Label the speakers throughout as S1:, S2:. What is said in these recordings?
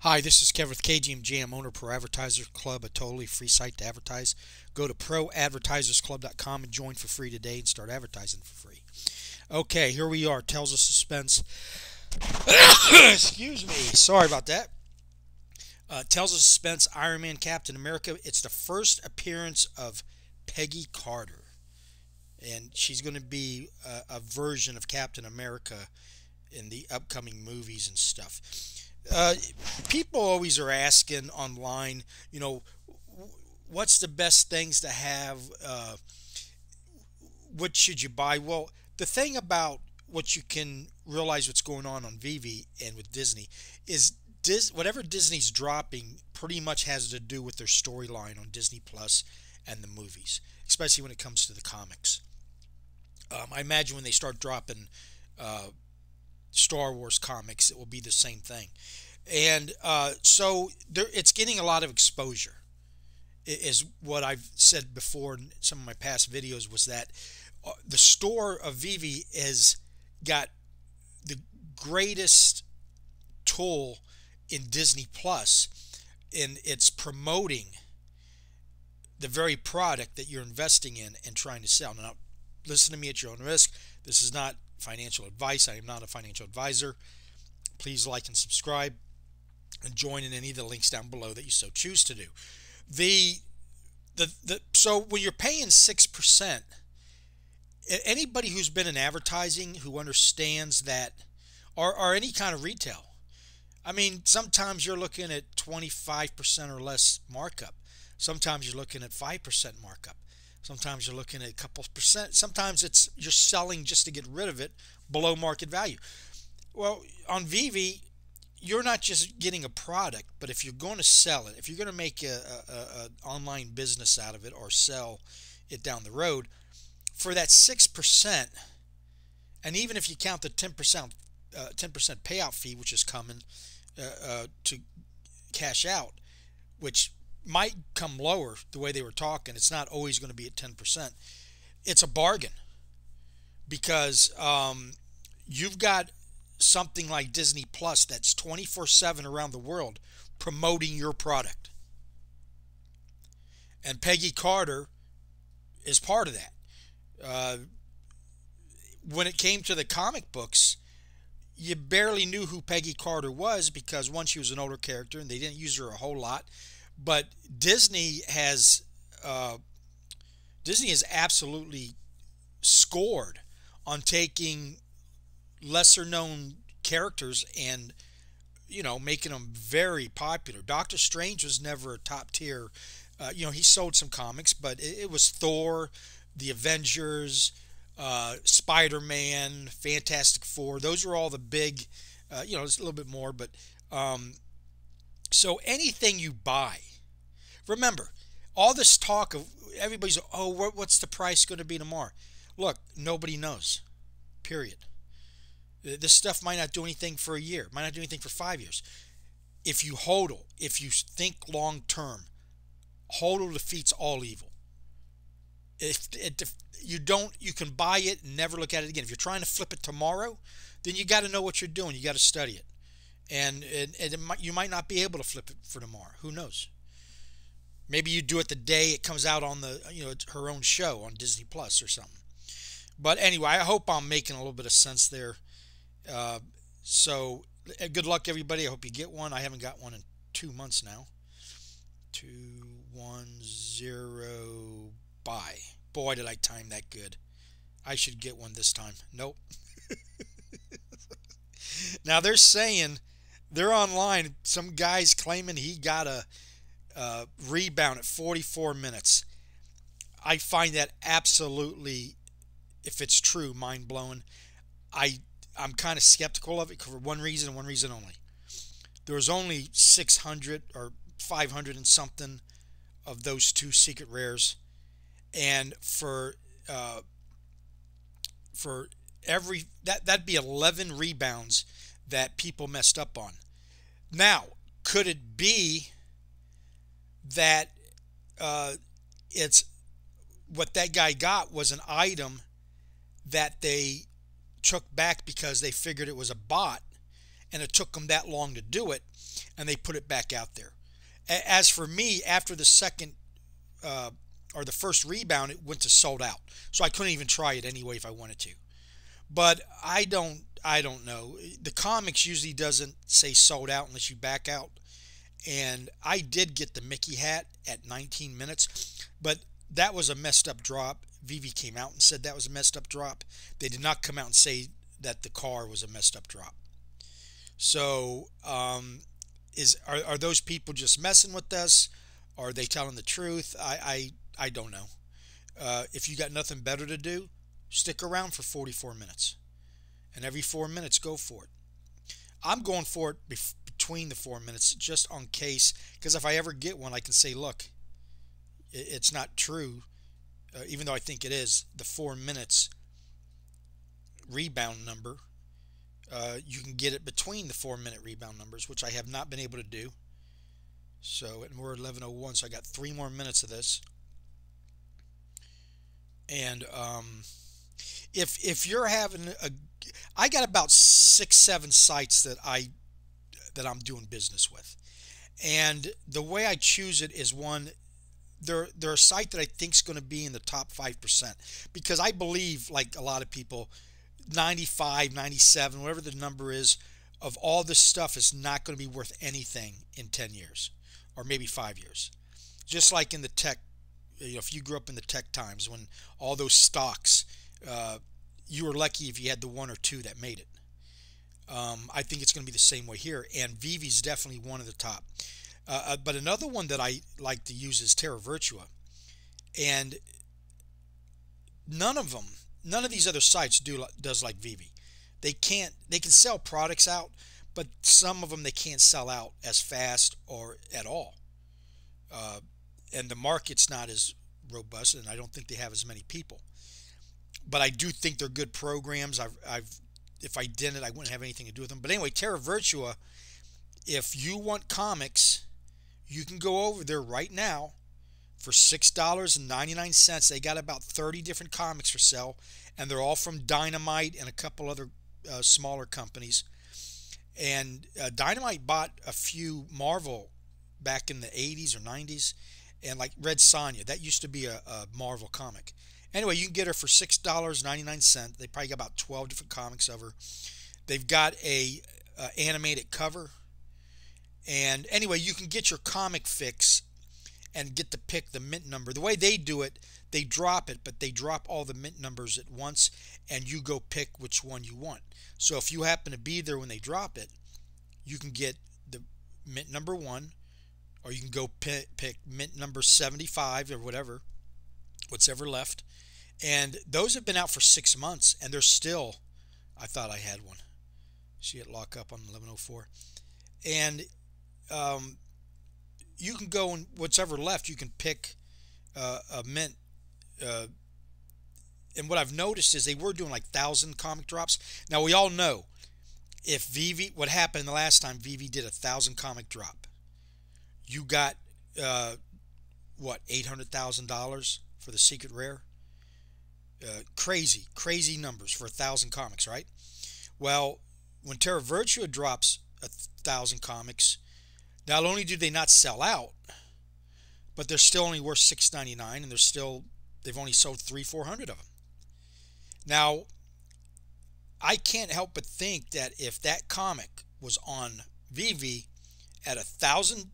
S1: Hi, this is Kevin with KGMJAM, owner of Pro Advertisers Club, a totally free site to advertise. Go to proadvertisersclub.com and join for free today and start advertising for free. Okay, here we are. Tells of suspense. Excuse me. Sorry about that. Tells of suspense. Iron Man, Captain America. It's the first appearance of Peggy Carter, and she's going to be a version of Captain America in the upcoming movies and stuff. Uh, People always are asking online, what's the best things to have? What should you buy? Well, the thing about what you can realize what's going on Veve and with Disney is whatever Disney's dropping pretty much has to do with their storyline on Disney Plus and the movies, especially when it comes to the comics. I imagine when they start dropping uh, Star Wars comics, it will be the same thing. And so it's getting a lot of exposure, is what I've said before in some of my past videos, was that the store of Veve has got the greatest tool in Disney Plus, and it's promoting the very product that you're investing in and trying to sell. Now, listen to me at your own risk. This is not financial advice. I am not a financial advisor. Please like and subscribe and join in any of the links down below that you so choose to do. So when you're paying 6%, anybody who's been in advertising who understands that, or any kind of retail, I mean, sometimes you're looking at 25% or less markup. Sometimes you're looking at 5% markup. Sometimes you're looking at a couple percent. Sometimes it's you're selling just to get rid of it below market value. Well, on Veve, you're not just getting a product, but if you're going to sell it, if you're going to make a online business out of it or sell it down the road, for that 6%, and even if you count the 10% payout fee, which is coming to cash out, which might come lower the way they were talking. It's not always going to be at 10%. It's a bargain because you've got something like Disney Plus that's 24/7 around the world promoting your product. And Peggy Carter is part of that. Uh, when it came to the comic books, you barely knew who Peggy Carter was because, one, she was an older character and they didn't use her a whole lot. But uh, Disney has absolutely scored on taking lesser known characters and making them very popular. Doctor Strange was never a top tier. He sold some comics, but it was Thor, the Avengers, Spider-Man, Fantastic Four. Those were all the big. It's a little bit more, but so anything you buy, remember, all this talk of everybody's, oh, what's the price going to be tomorrow? Look, nobody knows. Period. This stuff might not do anything for a year, might not do anything for 5 years. If you hodl, if you think long term, hodl defeats all evil. If you don't, you can buy it and never look at it again. If you're trying to flip it tomorrow, then you got to know what you're doing. You got to study it, and you might not be able to flip it for tomorrow. Who knows? Maybe you do it the day it comes out on her own show on Disney Plus or something. But anyway, I hope I'm making a little bit of sense there. So good luck, everybody. I hope you get one. I haven't got one in 2 months now. 210 buy. Boy, did I time that good. I should get one this time. Nope. Now they're online. Some guy's claiming he got a rebound at 44 minutes. I find that absolutely, if it's true, mind-blowing. I'm kind of skeptical of it for one reason and one reason only. There was only 600 or 500 and something of those two secret rares, and for every that'd be 11 rebounds that people messed up on. Now, could it be that it's what that guy got was an item that they took back because they figured it was a bot and it took them that long to do it, and they put it back out there. As for me, after the second or the first rebound, it went to sold out, so I couldn't even try it anyway if I wanted to. But I don't know. The comics usually doesn't say sold out unless you back out. And I did get the Mickey hat at 19 minutes, but that was a messed up drop. Veve came out and said that was a messed up drop. They did not come out and say that the car was a messed up drop. So are those people just messing with us? Are they telling the truth? I don't know. If you got nothing better to do, stick around for 44 minutes. And every 4 minutes, go for it. I'm going for it between the 4 minutes just on case, because if I ever get one, I can say, look, it's not true, even though I think it is. The 4 minutes rebound number, you can get it between the 4 minute rebound numbers, which I have not been able to do. So, and we're 11:01, so I got 3 more minutes of this. And if you're having I got about 6-7 sites that I'm doing business with, and the way I choose it is, one, they're a site that I think is going to be in the top 5%, because I believe, like a lot of people, 95, 97, whatever the number is, of all this stuff is not going to be worth anything in 10 years or maybe 5 years. Just like in the tech, if you grew up in the tech times when all those stocks, you were lucky if you had the 1 or 2 that made it. I think it's going to be the same way here, and Veve is definitely one of the top. But another one that I like to use is Terra Virtua, and none of these other sites does like Veve. They can sell products out, but some of them they can't sell out as fast or at all. And the market's not as robust, and I don't think they have as many people. But I do think they're good programs. If I didn't, I wouldn't have anything to do with them. But anyway, Terra Virtua, if you want comics, you can go over there right now for $6.99. They got about 30 different comics for sale, and they're all from Dynamite and a couple other smaller companies. And Dynamite bought a few Marvel back in the 80s or 90s, and like Red Sonja, that used to be a Marvel comic. Anyway, you can get her for $6.99. They probably got about 12 different comics of her. They've got a animated cover. And anyway, you can get your comic fix and get to pick the mint number. The way they do it, they drop it, but they drop all the mint numbers at once, and you go pick which one you want. So if you happen to be there when they drop it, you can get the mint number 1, or you can go pick mint number 75 or whatever, what's ever left. And those have been out for 6 months, and they're still, I thought I had one. See it lock up on 11:04. And you can go, and what's ever left, you can pick a mint. And what I've noticed is they were doing like 1,000 comic drops. Now, we all know if Veve, what happened the last time Veve did 1,000 comic drop, you got what, $800,000 for the secret rare. Crazy numbers for 1,000 comics, right? Well, when Terra Virtua drops 1,000 comics, not only do they not sell out, but they're still only worth $6.99, and they've only sold 300-400 of them. Now, I can't help but think that if that comic was on Veve at 1,000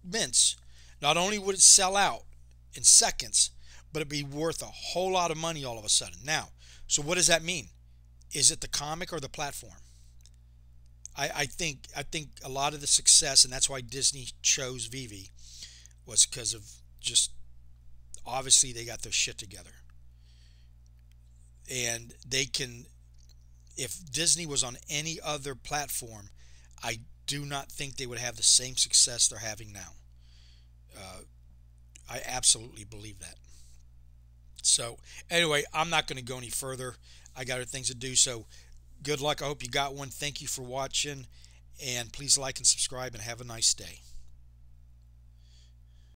S1: mints, not only would it sell out in seconds, but it'd be worth a whole lot of money all of a sudden. Now, so what does that mean? Is it the comic or the platform? I think a lot of the success, and that's why Disney chose Veve, was because of just, obviously they got their shit together. And they can, if Disney was on any other platform, I do not think they would have the same success they're having now. I absolutely believe that. So anyway, I'm not going to go any further. I got other things to do. So good luck. I hope you got one. Thank you for watching, and please like and subscribe, and have a nice day.